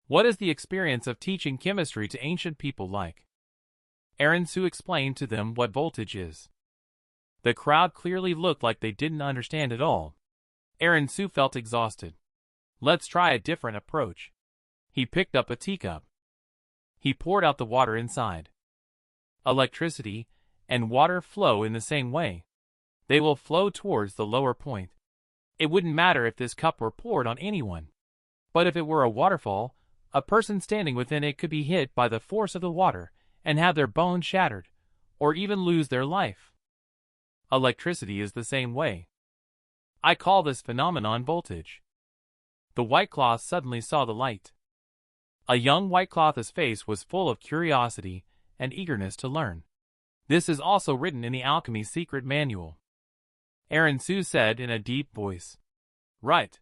What is the experience of teaching chemistry to ancient people like? Aaron Su explained to them what voltage is. The crowd clearly looked like they didn't understand at all. Aaron Su felt exhausted. Let's try a different approach. He picked up a teacup. He poured out the water inside. Electricity and water flow in the same way. They will flow towards the lower point. It wouldn't matter if this cup were poured on anyone. But if it were a waterfall, a person standing within it could be hit by the force of the water and have their bones shattered, or even lose their life. Electricity is the same way. I call this phenomenon voltage. The white cloth suddenly saw the light. A young white cloth's face was full of curiosity and eagerness to learn. This is also written in the Alchemy Secret Manual. Aaron Su said in a deep voice. Right.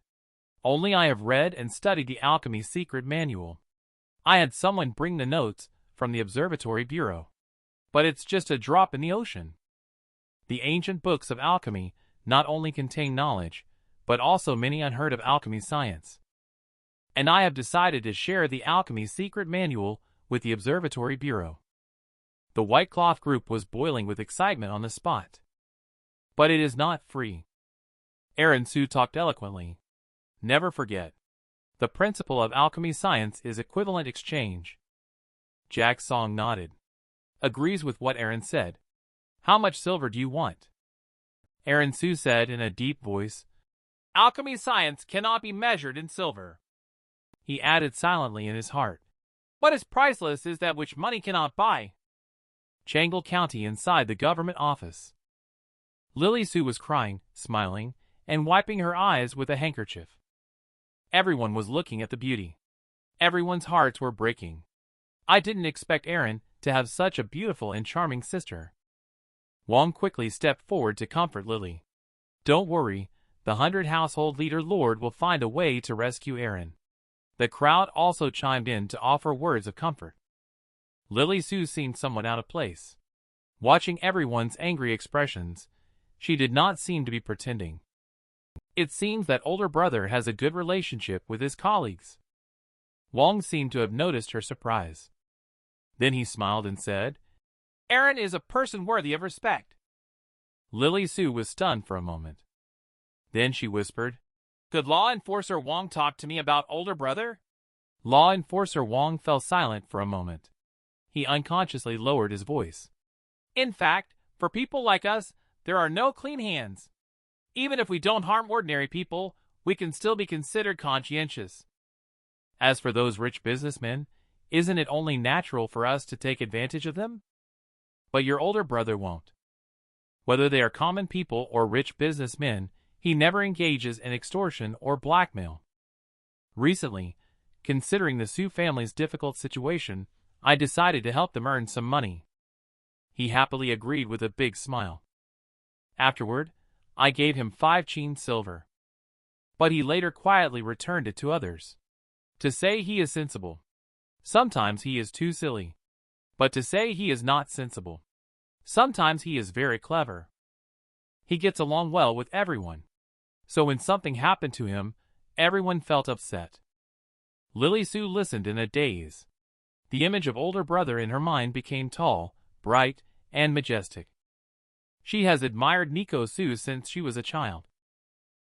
Only I have read and studied the Alchemy Secret Manual. I had someone bring the notes from the Observatory Bureau. But it's just a drop in the ocean. The ancient books of alchemy not only contain knowledge, but also many unheard of alchemy science. And I have decided to share the Alchemy Secret Manual with the Observatory Bureau. The white cloth group was boiling with excitement on the spot. But it is not free. Aaron Su talked eloquently. Never forget. The principle of alchemy science is equivalent exchange. Jack Song nodded. Agrees with what Aaron said. How much silver do you want? Aaron Su said in a deep voice. Alchemy science cannot be measured in silver. He added silently in his heart. What is priceless is that which money cannot buy. Changle County inside the government office. Lily Sue was crying, smiling, and wiping her eyes with a handkerchief. Everyone was looking at the beauty. Everyone's hearts were breaking. I didn't expect Aaron to have such a beautiful and charming sister. Wong quickly stepped forward to comfort Lily. Don't worry, the 100 household leader Lord will find a way to rescue Aaron. The crowd also chimed in to offer words of comfort. Lily Sue seemed somewhat out of place. Watching everyone's angry expressions, she did not seem to be pretending. It seems that older brother has a good relationship with his colleagues. Wong seemed to have noticed her surprise. Then he smiled and said, Aaron is a person worthy of respect. Lily Sue was stunned for a moment. Then she whispered, Could Law Enforcer Wong talk to me about older brother? Law Enforcer Wong fell silent for a moment. He unconsciously lowered his voice. In fact, for people like us, there are no clean hands. Even if we don't harm ordinary people, we can still be considered conscientious. As for those rich businessmen, isn't it only natural for us to take advantage of them? But your older brother won't. Whether they are common people or rich businessmen, he never engages in extortion or blackmail. Recently, considering the Su family's difficult situation, I decided to help them earn some money. He happily agreed with a big smile. Afterward, I gave him 5 cheen silver. But he later quietly returned it to others. To say he is sensible. Sometimes he is too silly. But to say he is not sensible. Sometimes he is very clever. He gets along well with everyone. So when something happened to him, everyone felt upset. Lily Sue listened in a daze. The image of older brother in her mind became tall, bright, and majestic. She has admired Nico Sue since she was a child.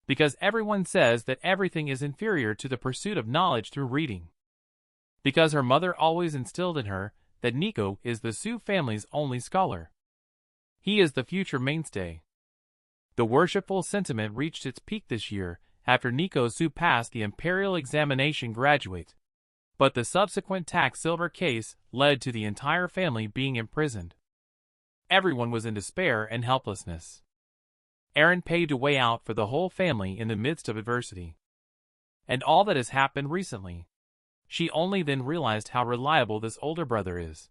Because everyone says that everything is inferior to the pursuit of knowledge through reading. Because her mother always instilled in her that Nico is the Sue family's only scholar. He is the future mainstay. The worshipful sentiment reached its peak this year after Nico Sue passed the Imperial Examination graduate. But the subsequent tax silver case led to the entire family being imprisoned. Everyone was in despair and helplessness. Aaron paved a way out for the whole family in the midst of adversity. And all that has happened recently. She only then realized how reliable this older brother is.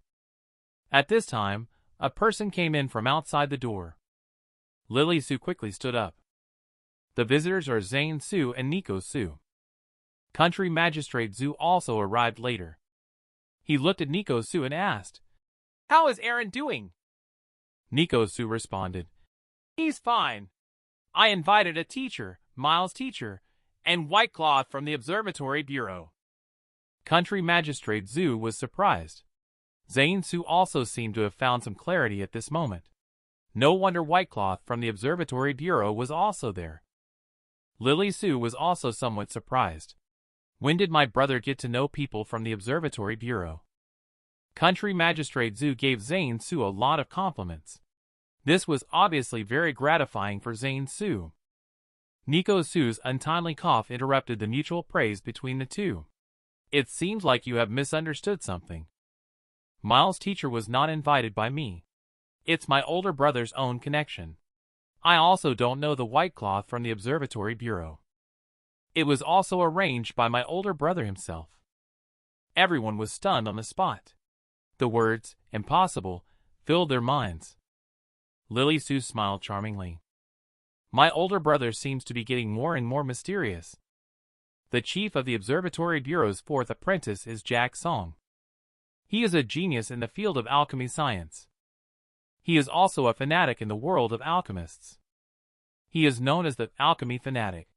At this time, a person came in from outside the door. Lily Sue quickly stood up. The visitors are Zane Sue and Nico Sue. Country Magistrate Zhu also arrived later. He looked at Nico Sue and asked, How is Aaron doing? Nico Sue responded, He's fine. I invited a teacher, Miles' teacher, and White Cloth from the Observatory Bureau. Country Magistrate Zhu was surprised. Zane Su also seemed to have found some clarity at this moment. No wonder Whitecloth from the Observatory Bureau was also there. Lily Su was also somewhat surprised. When did my brother get to know people from the Observatory Bureau? Country Magistrate Zhu gave Zane Su a lot of compliments. This was obviously very gratifying for Zane Su. Nico Su's untimely cough interrupted the mutual praise between the two. It seems like you have misunderstood something. Miles' teacher was not invited by me. It's my older brother's own connection. I also don't know the Whitecloth from the Observatory Bureau. It was also arranged by my older brother himself. Everyone was stunned on the spot. The words, impossible, filled their minds. Lily Su smiled charmingly. My older brother seems to be getting more and more mysterious. The chief of the Observatory Bureau's fourth apprentice is Jack Song. He is a genius in the field of alchemy science. He is also a fanatic in the world of alchemists. He is known as the alchemy fanatic.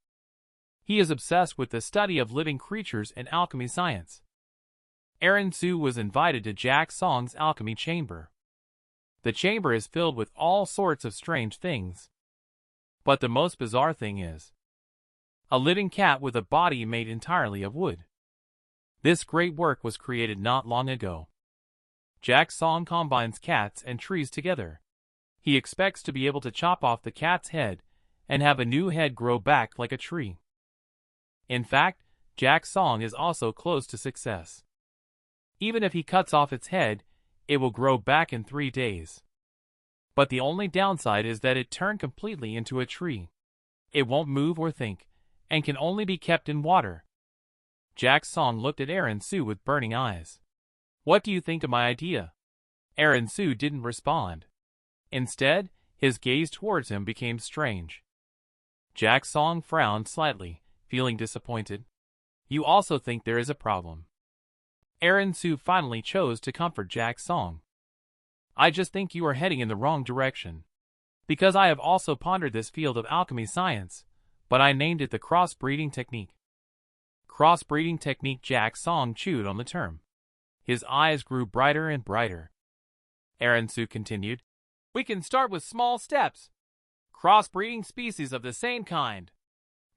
He is obsessed with the study of living creatures and alchemy science. Aaron Su was invited to Jack Song's alchemy chamber. The chamber is filled with all sorts of strange things. But the most bizarre thing is a living cat with a body made entirely of wood. This great work was created not long ago. Jack Song combines cats and trees together. He expects to be able to chop off the cat's head and have a new head grow back like a tree. In fact, Jack Song is also close to success. Even if he cuts off its head, it will grow back in 3 days. But the only downside is that it turned completely into a tree. It won't move or think, and can only be kept in water. Jack Song looked at Aaron Su with burning eyes. What do you think of my idea? Aaron Su didn't respond. Instead, his gaze towards him became strange. Jack Song frowned slightly, feeling disappointed. You also think there is a problem. Aaron Su finally chose to comfort Jack Song. I just think you are heading in the wrong direction. Because I have also pondered this field of alchemy science, but I named it the crossbreeding technique. Crossbreeding technique. Jack Song chewed on the term. His eyes grew brighter and brighter. Aaron Su continued. We can start with small steps. Crossbreeding species of the same kind.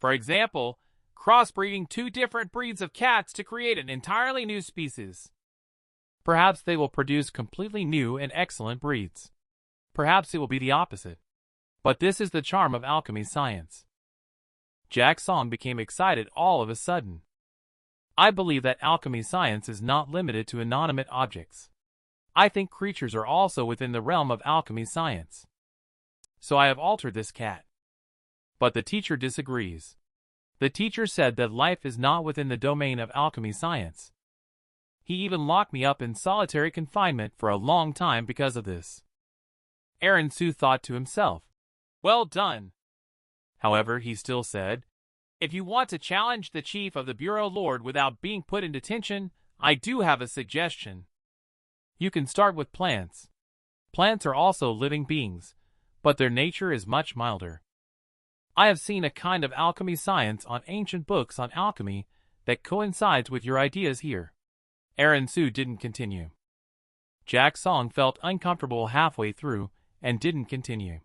For example, crossbreeding 2 different breeds of cats to create an entirely new species. Perhaps they will produce completely new and excellent breeds. Perhaps it will be the opposite. But this is the charm of alchemy science. Jack Song became excited all of a sudden. I believe that alchemy science is not limited to inanimate objects. I think creatures are also within the realm of alchemy science. So I have altered this cat. But the teacher disagrees. The teacher said that life is not within the domain of alchemy science. He even locked me up in solitary confinement for a long time because of this. Aaron Su thought to himself, well done. However, he still said, if you want to challenge the chief of the Bureau Lord without being put in detention, I do have a suggestion. You can start with plants. Plants are also living beings, but their nature is much milder. I have seen a kind of alchemy science on ancient books on alchemy that coincides with your ideas here. Aaron Su didn't continue. Jack Song felt uncomfortable halfway through and didn't continue.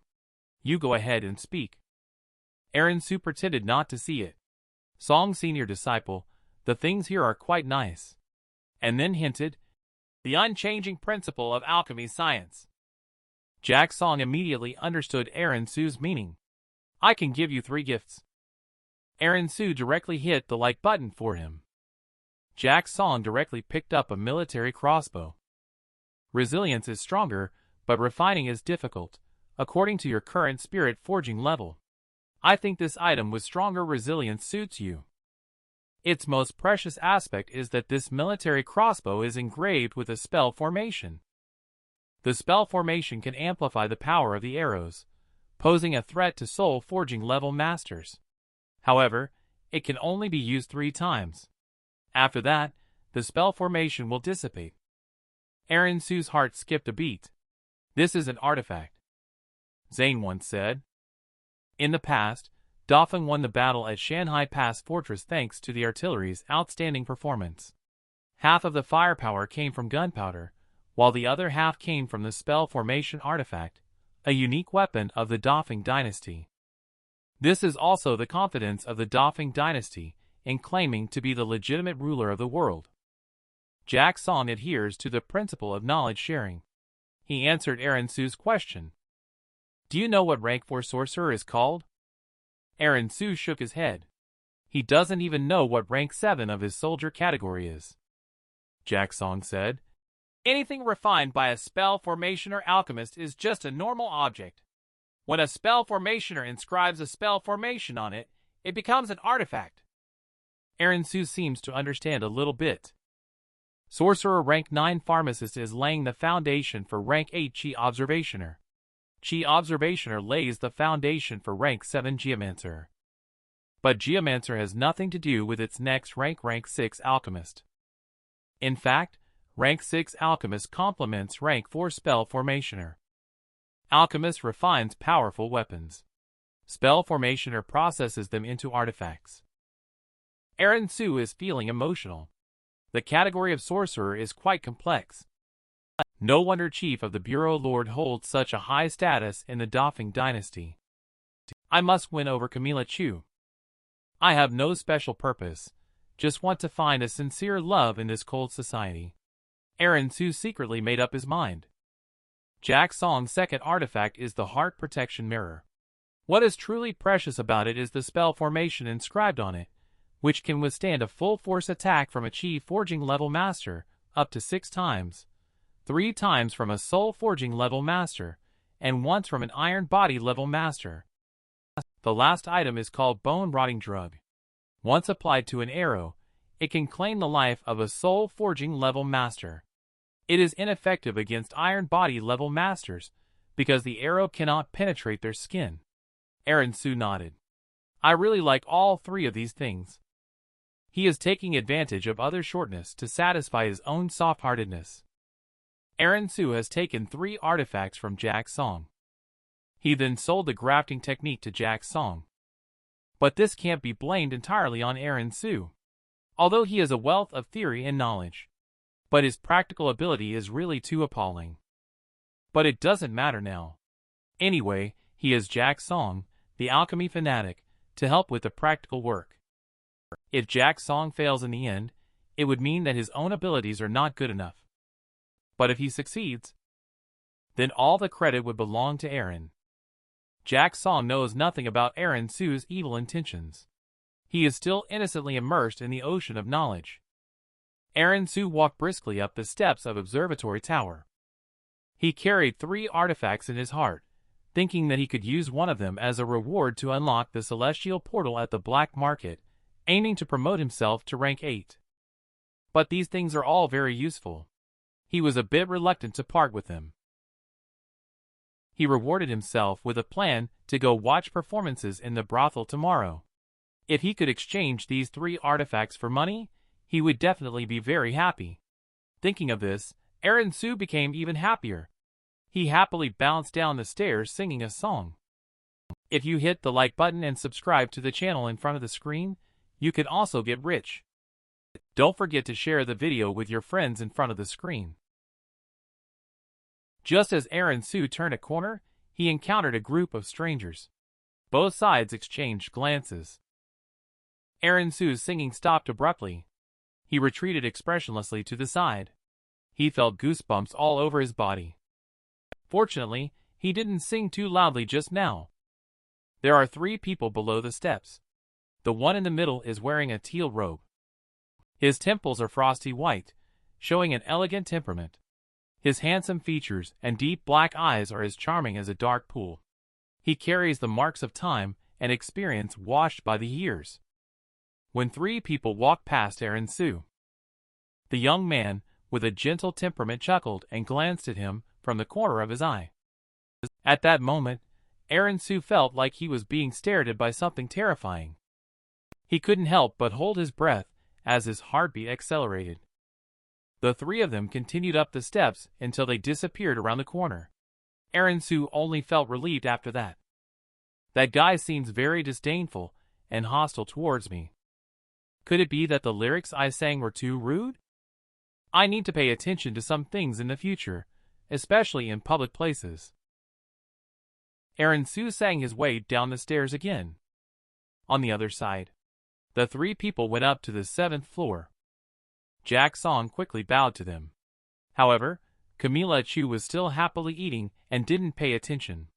You go ahead and speak. Aaron Su pretended not to see it. Song senior disciple, the things here are quite nice. And then hinted, the unchanging principle of alchemy science. Jack Song immediately understood Aaron Su's meaning. I can give you 3 gifts. Aaron Su directly hit the like button for him. Jack Song directly picked up a military crossbow. Resilience is stronger, but refining is difficult, according to your current spirit forging level. I think this item with stronger resilience suits you. Its most precious aspect is that this military crossbow is engraved with a spell formation. The spell formation can amplify the power of the arrows, posing a threat to soul forging level masters. However, it can only be used 3 times. After that, the spell formation will dissipate. Aaron Su's heart skipped a beat. This is an artifact. Zane once said. In the past, Defying won the battle at Shanghai Pass Fortress thanks to the artillery's outstanding performance. Half of the firepower came from gunpowder, while the other half came from the spell formation artifact, a unique weapon of the Defying dynasty. This is also the confidence of the Defying dynasty in claiming to be the legitimate ruler of the world. Jack Song adheres to the principle of knowledge sharing. He answered Aaron Su's question. Do you know what rank 4 sorcerer is called? Aaron Su shook his head. He doesn't even know what rank 7 of his soldier category is. Jack Song said, anything refined by a spell formationer alchemist is just a normal object. When a spell formationer inscribes a spell formation on it, it becomes an artifact. Aaron Su seems to understand a little bit. Sorcerer rank 9 pharmacist is laying the foundation for rank 8 Chi Observationer. Chi Observationer lays the foundation for rank 7 Geomancer. But Geomancer has nothing to do with its next rank 6 Alchemist. In fact, rank 6 Alchemist complements rank 4 Spell Formationer. Alchemist refines powerful weapons. Spell Formationer processes them into artifacts. Aaron Su is feeling emotional. The category of sorcerer is quite complex. No wonder Chief of the Bureau Lord holds such a high status in the Defying dynasty. I must win over Camilla Chu. I have no special purpose, just want to find a sincere love in this cold society. Aaron Su secretly made up his mind. Jack Song's second artifact is the Heart Protection Mirror. What is truly precious about it is the spell formation inscribed on it, which can withstand a full force attack from a Chi Forging level master, up to 6 times, 3 times from a Soul Forging level master, and once from an Iron Body level master. The last item is called Bone Rotting Drug. Once applied to an arrow, it can claim the life of a Soul Forging level master. It is ineffective against Iron Body level masters, because the arrow cannot penetrate their skin. Aaron Su nodded. I really like all 3 of these things. He is taking advantage of others' shortness to satisfy his own soft-heartedness. Aaron Su has taken 3 artifacts from Jack Song. He then sold the grafting technique to Jack Song. But this can't be blamed entirely on Aaron Su, although he has a wealth of theory and knowledge. But his practical ability is really too appalling. But it doesn't matter now. Anyway, he has Jack Song, the alchemy fanatic, to help with the practical work. If Jack Song fails in the end, it would mean that his own abilities are not good enough. But if he succeeds, then all the credit would belong to Aaron. Jack Song knows nothing about Aaron Su's evil intentions. He is still innocently immersed in the ocean of knowledge. Aaron Su walked briskly up the steps of Observatory Tower. He carried 3 artifacts in his heart, thinking that he could use one of them as a reward to unlock the celestial portal at the black market, aiming to promote himself to rank 8. But these things are all very useful. He was a bit reluctant to part with them. He rewarded himself with a plan to go watch performances in the brothel tomorrow. If he could exchange these 3 artifacts for money, he would definitely be very happy. Thinking of this, Aaron Su became even happier. He happily bounced down the stairs singing a song. If you hit the like button and subscribe to the channel in front of the screen, you can also get rich. Don't forget to share the video with your friends in front of the screen. Just as Aaron Su turned a corner, he encountered a group of strangers. Both sides exchanged glances. Aaron Su's singing stopped abruptly. He retreated expressionlessly to the side. He felt goosebumps all over his body. Fortunately, he didn't sing too loudly just now. There are 3 people below the steps. The one in the middle is wearing a teal robe. His temples are frosty white, showing an elegant temperament. His handsome features and deep black eyes are as charming as a dark pool. He carries the marks of time and experience washed by the years. When 3 people walked past Aaron Su, the young man, with a gentle temperament, chuckled and glanced at him from the corner of his eye. At that moment, Aaron Su felt like he was being stared at by something terrifying. He couldn't help but hold his breath as his heartbeat accelerated. The 3 of them continued up the steps until they disappeared around the corner. Aaron Su only felt relieved after that. That guy seems very disdainful and hostile towards me. Could it be that the lyrics I sang were too rude? I need to pay attention to some things in the future, especially in public places. Aaron-soo sang his way down the stairs again. On the other side, the three people went up to the 7th floor. Jack-song quickly bowed to them. However, Camila Chu was still happily eating and didn't pay attention.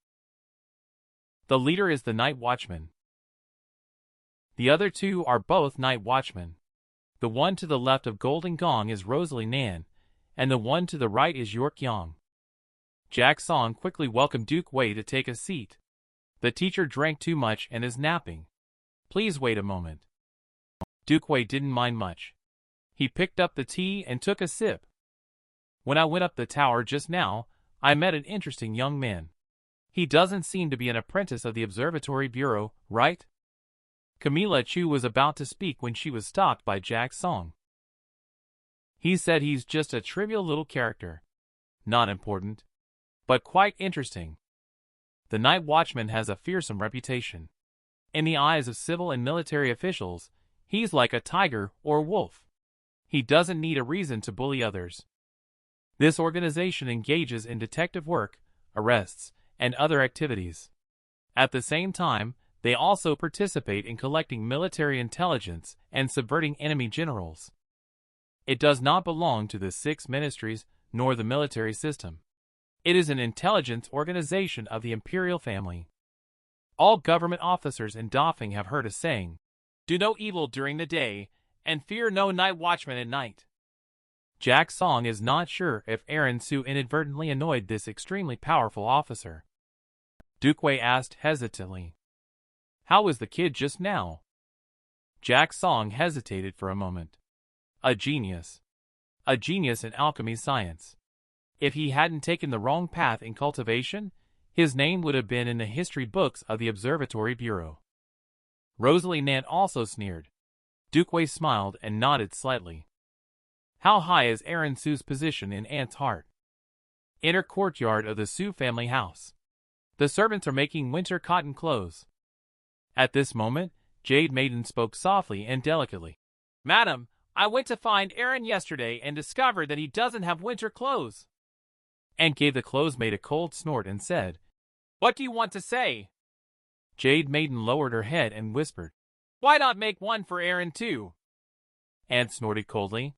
The leader is the night watchman. The other two are both night watchmen. The one to the left of Golden Gong is Rosalie Nan, and the one to the right is York Yang. Jack-song quickly welcomed Duke Wei to take a seat. The teacher drank too much and is napping. Please wait a moment. Duke Wei didn't mind much. He picked up the tea and took a sip. When I went up the tower just now, I met an interesting young man. He doesn't seem to be an apprentice of the Observatory Bureau, right? Camila Chu was about to speak when she was stopped by Jack-song. He said he's just a trivial little character. Not important, but quite interesting. The night watchman has a fearsome reputation. In the eyes of civil and military officials, he's like a tiger or wolf. He doesn't need a reason to bully others. This organization engages in detective work, arrests, and other activities. At the same time, they also participate in collecting military intelligence and subverting enemy generals. It does not belong to the 6 ministries nor the military system. It is an intelligence organization of the imperial family. All government officers in Defying have heard a saying, "Do no evil during the day, and fear no night watchman at night." Jack-song is not sure if Aaron-soo inadvertently annoyed this extremely powerful officer. Duke Wei asked hesitantly, "How was the kid just now?" Jack-song hesitated for a moment. A genius. A genius in alchemy science. If he hadn't taken the wrong path in cultivation, his name would have been in the history books of the Observatory Bureau. Rosalie Nan also sneered. Duke Wei smiled and nodded slightly. How high is Aaron-soo's position in Ant's heart? Inner courtyard of the Soo family house. The servants are making winter cotton clothes. At this moment, Jade Maiden spoke softly and delicately. "Madam, I went to find Aaron yesterday and discovered that he doesn't have winter clothes." Ant gave the clothes maid a cold snort and said, "What do you want to say?" Jade Maiden lowered her head and whispered, "Why not make one for Aaron too?" Ant snorted coldly.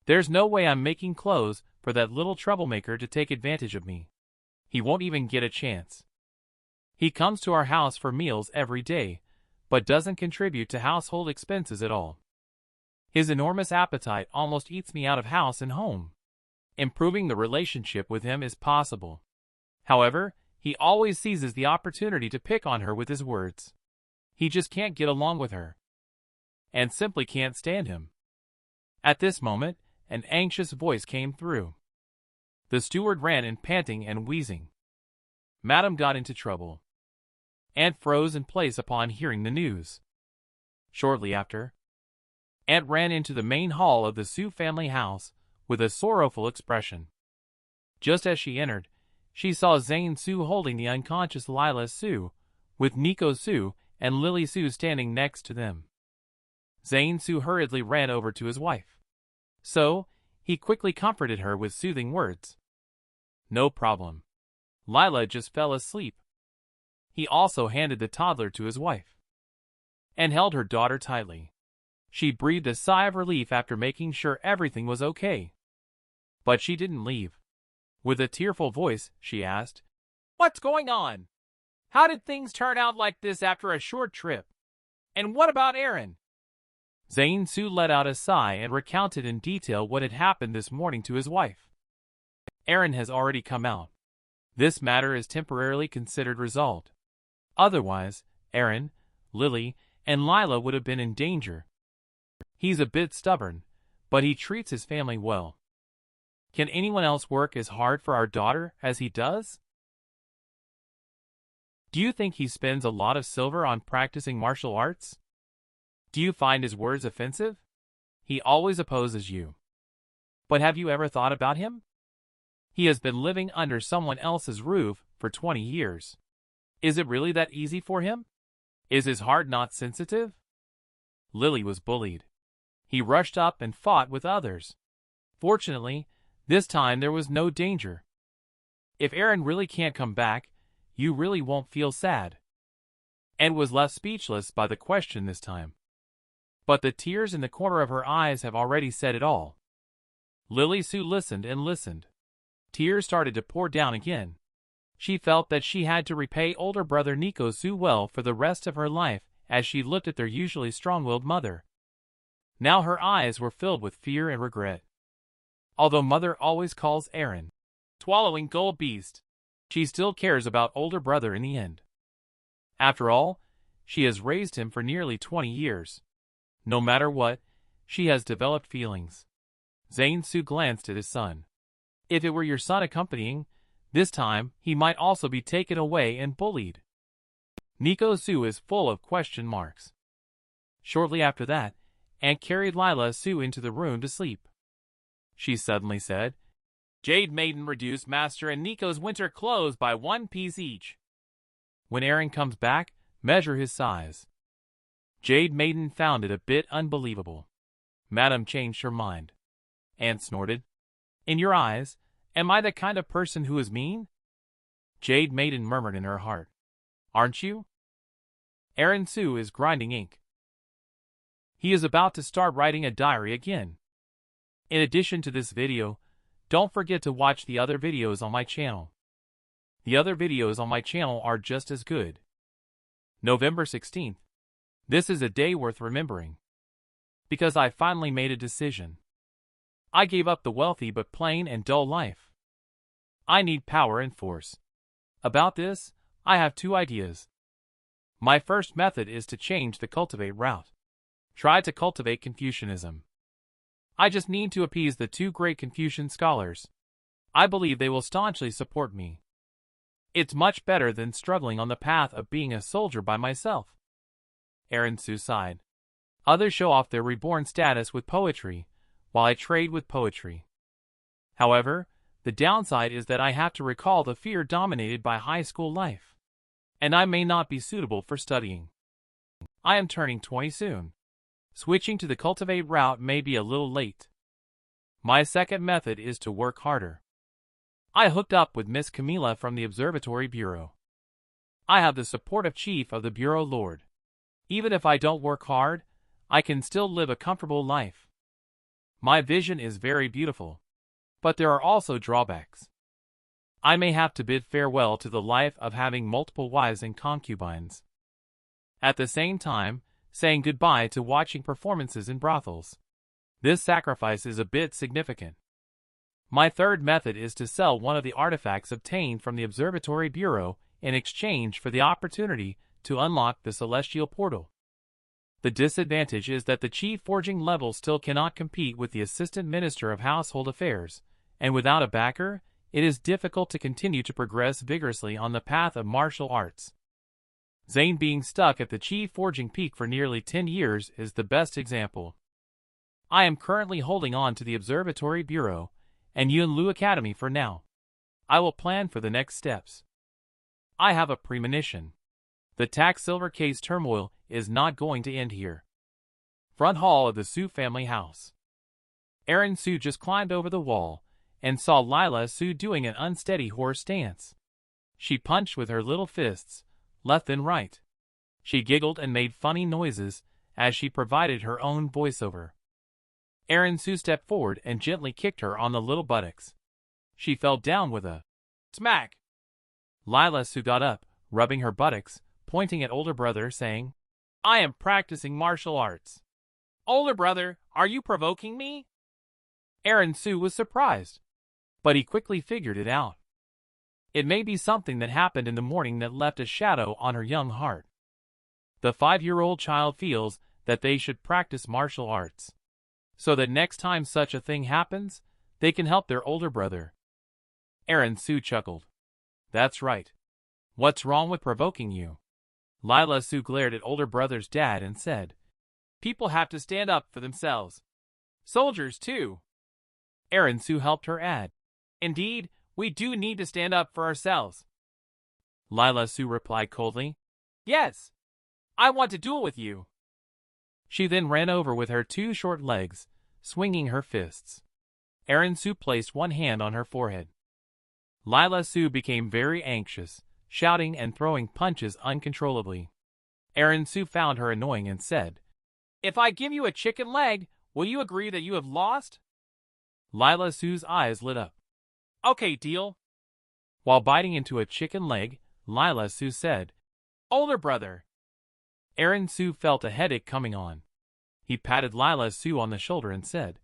"There's no way I'm making clothes for that little troublemaker to take advantage of me. He won't even get a chance. He comes to our house for meals every day, but doesn't contribute to household expenses at all. His enormous appetite almost eats me out of house and home. Improving the relationship with him is possible. However, he always seizes the opportunity to pick on her with his words. He just can't get along with her. And simply can't stand him." At this moment, an anxious voice came through. The steward ran in panting and wheezing. Madam got into trouble. Ant froze in place upon hearing the news. Shortly after, Ant ran into the main hall of the Soo family house with a sorrowful expression. Just as she entered, she saw Zane Soo holding the unconscious Lila Soo, with Nico Soo and Lily Soo standing next to them. Zane Soo hurriedly ran over to his wife. So, he quickly comforted her with soothing words. "No problem. Lila just fell asleep." He also handed the toddler to his wife and held her daughter tightly. She breathed a sigh of relief after making sure everything was okay. But she didn't leave. With a tearful voice, she asked, "What's going on? How did things turn out like this after a short trip? And what about Aaron?" Zane Soo let out a sigh and recounted in detail what had happened this morning to his wife. "Aaron has already come out. This matter is temporarily considered resolved. Otherwise, Aaron, Lily, and Lila would have been in danger. He's a bit stubborn, but he treats his family well. Can anyone else work as hard for our daughter as he does? Do you think he spends a lot of silver on practicing martial arts? Do you find his words offensive? He always opposes you. But have you ever thought about him? He has been living under someone else's roof for 20 years. Is it really that easy for him? Is his heart not sensitive?" Lily was bullied. He rushed up and fought with others. Fortunately, this time there was no danger. If Eren really can't come back, you really won't feel sad. And was left speechless by the question this time. But the tears in the corner of her eyes have already said it all. Lily Sue listened and listened. Tears started to pour down again. She felt that she had to repay older brother Nico Sue well for the rest of her life as she looked at their usually strong-willed mother. Now her eyes were filled with fear and regret. Although mother always calls Eren swallowing gold beast, she still cares about older brother in the end. After all, she has raised him for nearly 20 years. No matter what, she has developed feelings. Zane Su glanced at his son. If it were your son accompanying, this time he might also be taken away and bullied. Nico Su is full of question marks. Shortly after that, Aunt carried Lila Su into the room to sleep. She suddenly said, Jade Maiden reduced Master and Nico's winter clothes by 1 piece each. When Eren comes back, measure his size. Jade Maiden found it a bit unbelievable. Madam changed her mind. Aunt snorted. In your eyes, am I the kind of person who is mean? Jade Maiden murmured in her heart. Aren't you? Eren Su is grinding ink. He is about to start writing a diary again. In addition to this video, don't forget to watch the other videos on my channel. The other videos on my channel are just as good. November 16th. This is a day worth remembering. Because I finally made a decision. I gave up the wealthy but plain and dull life. I need power and force. About this, I have 2 ideas. My first method is to change the cultivate route. Try to cultivate Confucianism. I just need to appease the 2 great Confucian scholars. I believe they will staunchly support me. It's much better than struggling on the path of being a soldier by myself. Eren Su sighed. Others show off their reborn status with poetry, while I trade with poetry. However, the downside is that I have to recall the fear dominated by high school life. And I may not be suitable for studying. I am turning 20 soon. Switching to the cultivate route may be a little late. My second method is to work harder. I hooked up with Miss Camila from the Observatory Bureau. I have the support of Chief of the Bureau Lord. Even if I don't work hard, I can still live a comfortable life. My vision is very beautiful, but there are also drawbacks. I may have to bid farewell to the life of having multiple wives and concubines. At the same time, saying goodbye to watching performances in brothels. This sacrifice is a bit significant. My third method is to sell one of the artifacts obtained from the Observatory Bureau in exchange for the opportunity to unlock the Celestial Portal. The disadvantage is that the Chief Forging level still cannot compete with the Assistant Minister of Household Affairs, and without a backer, it is difficult to continue to progress vigorously on the path of martial arts. Zane being stuck at the Chief Forging peak for nearly 10 years is the best example. I am currently holding on to the Observatory Bureau and Yunlu Academy for now. I will plan for the next steps. I have a premonition. The tax silver case turmoil is not going to end here. Front hall of the Su family house. Eren Su just climbed over the wall and saw Lila Su doing an unsteady horse stance. She punched with her little fists, left and right. She giggled and made funny noises as she provided her own voiceover. Eren Su stepped forward and gently kicked her on the little buttocks. She fell down with a smack. Lila Su got up, rubbing her buttocks, pointing at older brother, saying, I am practicing martial arts. Older brother, are you provoking me? Eren Su was surprised, but he quickly figured it out. It may be something that happened in the morning that left a shadow on her young heart. The 5-year-old child feels that they should practice martial arts, so that next time such a thing happens, they can help their older brother. Eren Su chuckled. That's right. What's wrong with provoking you? Lila Su glared at older brother's dad and said, People have to stand up for themselves. Soldiers, too. Eren Su helped her add, Indeed, we do need to stand up for ourselves. Lila Su replied coldly, Yes, I want to duel with you. She then ran over with her 2 short legs, swinging her fists. Erin Su placed one hand on her forehead. Lila Su became very anxious, shouting and throwing punches uncontrollably. Erin Su found her annoying and said, "If I give you a chicken leg, will you agree that you have lost?" Lila Su's eyes lit up. "Okay, deal." While biting into a chicken leg, Lila Su said, "Older brother." Erin Su felt a headache coming on. He patted Lila Su on the shoulder and said,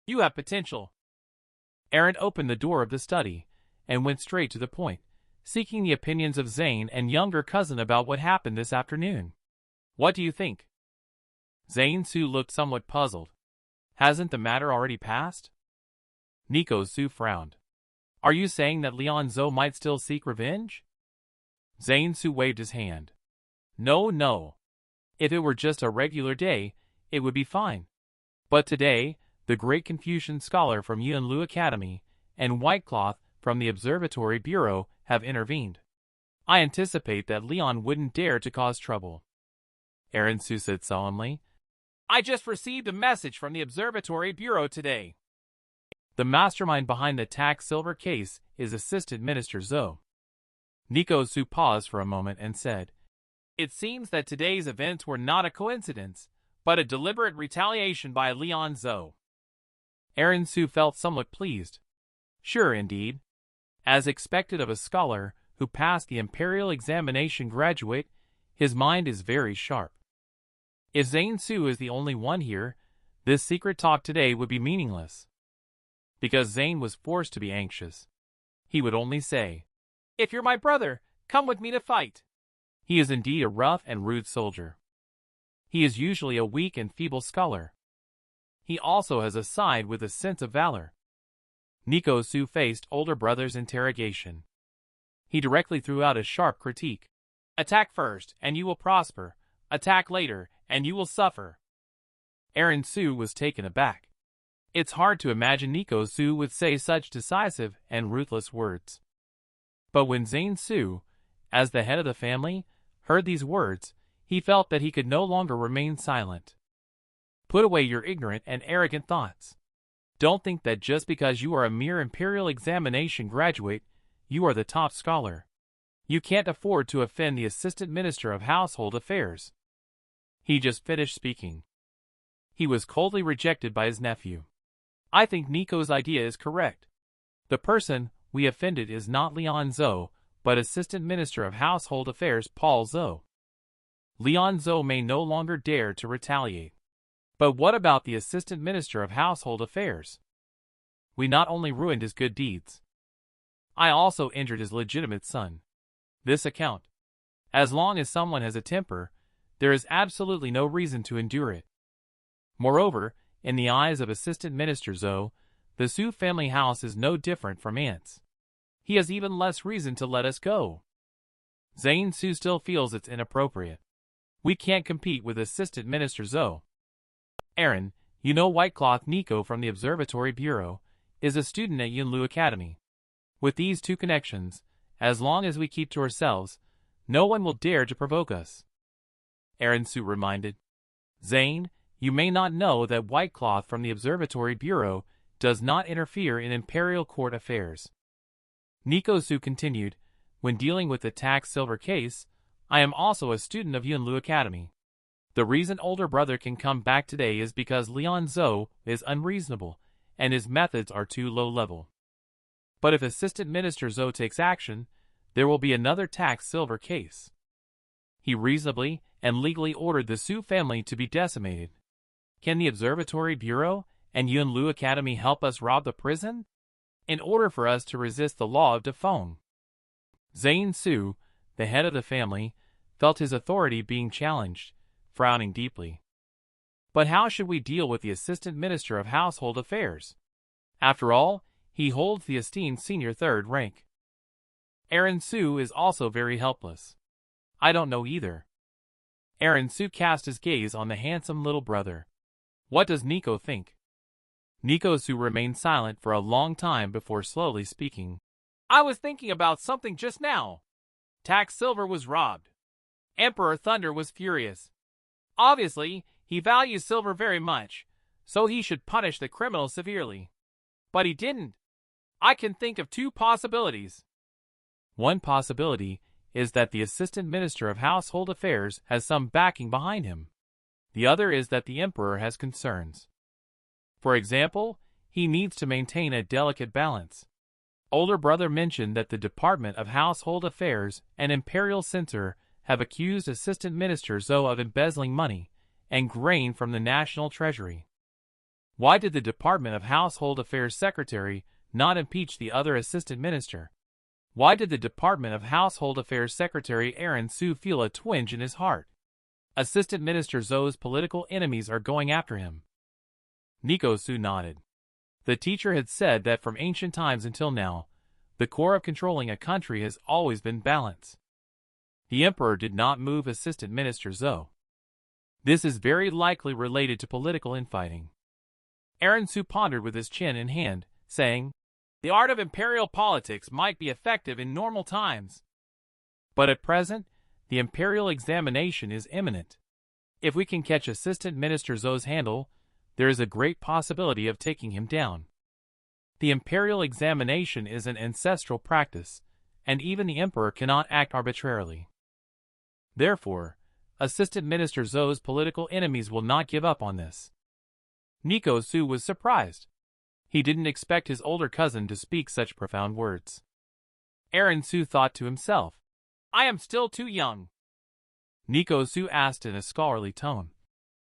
"You have potential." Erin opened the door of the study and went straight to the point, seeking the opinions of Zane and younger cousin about what happened this afternoon. "What do you think?" Zane Su looked somewhat puzzled. "Hasn't the matter already passed?" Nico Su frowned. "Are you saying that Leon Zhou might still seek revenge?" Zane Su waved his hand. No. If it were just a regular day, it would be fine. But today, the Great Confucian Scholar from Yunlu Academy and Whitecloth from the Observatory Bureau have intervened. I anticipate that Leon wouldn't dare to cause trouble." Erin Su said solemnly, "I just received a message from the Observatory Bureau today. The mastermind behind the tax silver case is Assistant Minister Zhou." Nico Su paused for a moment and said, "It seems that today's events were not a coincidence, but a deliberate retaliation by Leon Zhou." Erin Su felt somewhat pleased. Sure, indeed. As expected of a scholar who passed the imperial examination graduate, his mind is very sharp. If Zane Su is the only one here, this secret talk today would be meaningless. Because Zane was forced to be anxious. He would only say, "If you're my brother, come with me to fight." He is indeed a rough and rude soldier. He is usually a weak and feeble scholar. He also has a side with a sense of valor. Nico Su faced older brother's interrogation. He directly threw out a sharp critique. "Attack first, and you will prosper. Attack later, and you will suffer." Erin Su was taken aback. It's hard to imagine Nico Su would say such decisive and ruthless words. But when Zane Su, as the head of the family, heard these words, he felt that he could no longer remain silent. Put away your ignorant and arrogant thoughts. Don't think that just because you are a mere imperial examination graduate, you are the top scholar. You can't afford to offend the Assistant Minister of Household Affairs. He just finished speaking. He was coldly rejected by his nephew. I think Nico's idea is correct. The person we offended is not Leon Zhou, but Assistant Minister of Household Affairs Paul Zhou. Leon Zhou may no longer dare to retaliate. But what about the Assistant Minister of Household Affairs? We not only ruined his good deeds. I also injured his legitimate son. This account. As long as someone has a temper, there is absolutely no reason to endure it. Moreover, in the eyes of Assistant Minister Zhou, the Su family house is no different from ants. He has even less reason to let us go. Zane Su still feels it's inappropriate. We can't compete with Assistant Minister Zhou. Erin, you know Whitecloth Nico from the Observatory Bureau, is a student at Yunlu Academy. With these two connections, as long as we keep to ourselves, no one will dare to provoke us. Erin Su reminded. Zane, you may not know that Whitecloth from the Observatory Bureau does not interfere in imperial court affairs. Nico Su continued, when dealing with the tax silver case, I am also a student of Yunlu Academy. The reason older brother can come back today is because Leon Zhou is unreasonable, and his methods are too low level. But if Assistant Minister Zhou takes action, there will be another tax silver case. He reasonably and legally ordered the Su family to be decimated. Can the Observatory Bureau and Yunlu Academy help us rob the prison? In order for us to resist the law of Defying. Zane Su, the head of the family, felt his authority being challenged, frowning deeply. But how should we deal with the Assistant Minister of Household Affairs? After all, he holds the esteemed senior third rank. Erin Su is also very helpless. I don't know either. Erin Su cast his gaze on the handsome little brother. What does Nico think? Nico Su remained silent for a long time before slowly speaking. I was thinking about something just now. Tax silver was robbed. Emperor Thunder was furious. Obviously, he values silver very much, so he should punish the criminal severely. But he didn't. I can think of two possibilities. One possibility is that the Assistant Minister of Household Affairs has some backing behind him. The other is that the Emperor has concerns. For example, he needs to maintain a delicate balance. Older brother mentioned that the Department of Household Affairs and Imperial Censor have accused Assistant Minister Zhou of embezzling money and grain from the National Treasury. Why did the Department of Household Affairs Secretary not impeach the other Assistant Minister? Why did the Department of Household Affairs Secretary Aaron Su feel a twinge in his heart? Assistant Minister Zhou's political enemies are going after him. Nico Su nodded. The teacher had said that from ancient times until now, the core of controlling a country has always been balance. The Emperor did not move Assistant Minister Zhou. This is very likely related to political infighting. Aaron Su pondered with his chin in hand, saying, "The art of imperial politics might be effective in normal times. But at present, the imperial examination is imminent. If we can catch Assistant Minister Zhou's handle, there is a great possibility of taking him down. The imperial examination is an ancestral practice, and even the Emperor cannot act arbitrarily. Therefore, Assistant Minister Zhou's political enemies will not give up on this." Nico Su was surprised. He didn't expect his older cousin to speak such profound words. Aaron Su thought to himself, "I am still too young." Nico Su asked in a scholarly tone,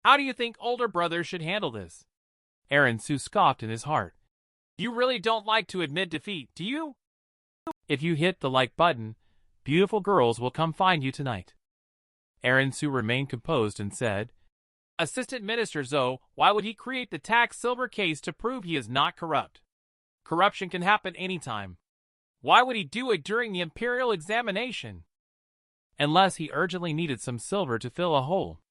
"How do you think older brothers should handle this?" Aaron Su scoffed in his heart. "You really don't like to admit defeat, do you? If you hit the like button, beautiful girls will come find you tonight." Aaron Su remained composed and said, "Assistant Minister Zhou, why would he create the tax silver case to prove he is not corrupt? Corruption can happen anytime. Why would he do it during the imperial examination? Unless he urgently needed some silver to fill a hole.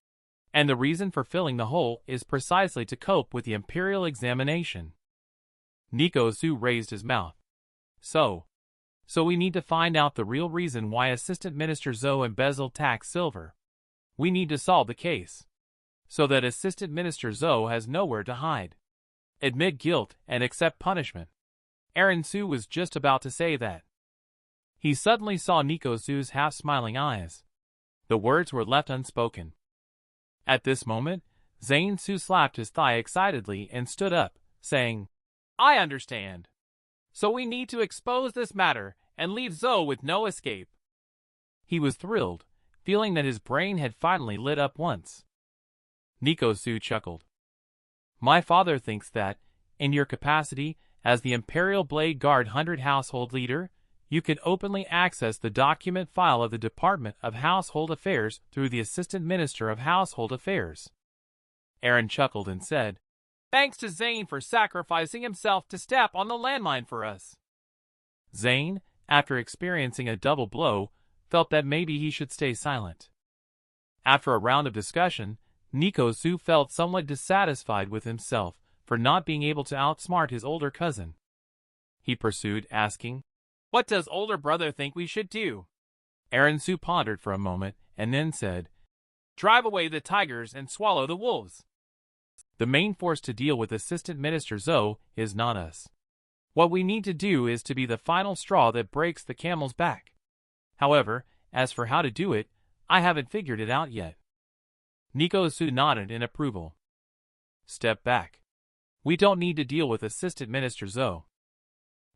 And the reason for filling the hole is precisely to cope with the imperial examination." Nico Su raised his mouth. So we need to find out the real reason why Assistant Minister Zhou embezzled tax silver. We need to solve the case, so that Assistant Minister Zhou has nowhere to hide. Admit guilt and accept punishment. Aaron Su was just about to say that. He suddenly saw Nico Su's half-smiling eyes. The words were left unspoken. At this moment, Zane Su slapped his thigh excitedly and stood up, saying, "I understand. So we need to expose this matter and leave Zhou with no escape." He was thrilled, feeling that his brain had finally lit up once. Nico Su chuckled. "My father thinks that, in your capacity as the Imperial Blade Guard 100 household leader, you can openly access the document file of the Department of Household Affairs through the Assistant Minister of Household Affairs." Aaron chuckled and said, "Thanks to Zane for sacrificing himself to step on the landmine for us." Zane, after experiencing a double blow, felt that maybe he should stay silent. After a round of discussion, Nico Su felt somewhat dissatisfied with himself for not being able to outsmart his older cousin. He pursued, asking, "What does older brother think we should do?" Aaron Su pondered for a moment and then said, "Drive away the tigers and swallow the wolves. The main force to deal with Assistant Minister Zhou is not us. What we need to do is to be the final straw that breaks the camel's back. However, as for how to do it, I haven't figured it out yet." Nico Su nodded in approval. "Step back. We don't need to deal with Assistant Minister Zhou.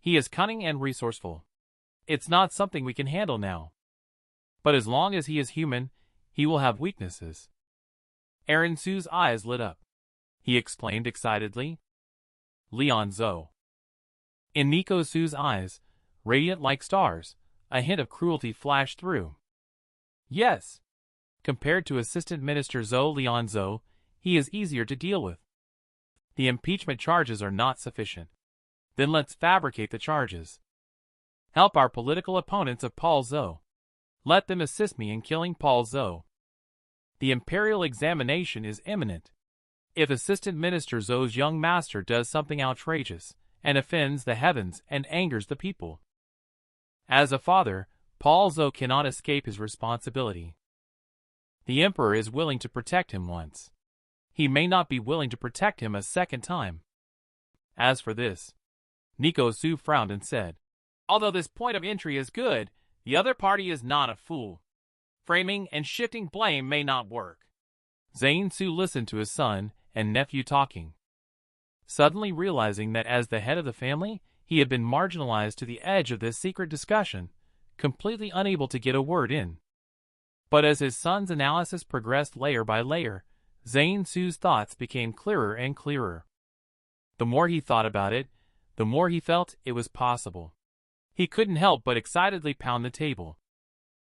He is cunning and resourceful. It's not something we can handle now. But as long as he is human, he will have weaknesses." Aaron Su's eyes lit up. He exclaimed excitedly, "Leon Zhou." In Nico Su's eyes, radiant like stars, a hint of cruelty flashed through. "Yes. Compared to Assistant Minister Zhou Leon Zhou, he is easier to deal with. The impeachment charges are not sufficient. Then let's fabricate the charges. Help our political opponents of Paul Zhou. Let them assist me in killing Paul Zhou. The imperial examination is imminent. If Assistant Minister Zhou's young master does something outrageous and offends the heavens and angers the people, as a father, Paul Zhou cannot escape his responsibility. The Emperor is willing to protect him once. He may not be willing to protect him a second time. As for this, Nico Su frowned and said, "Although this point of entry is good, the other party is not a fool. Framing and shifting blame may not work." Zane Su listened to his son and nephew talking, suddenly realizing that as the head of the family, he had been marginalized to the edge of this secret discussion, completely unable to get a word in. But as his son's analysis progressed layer by layer, Zane Su's thoughts became clearer and clearer. The more he thought about it, the more he felt it was possible. He couldn't help but excitedly pound the table.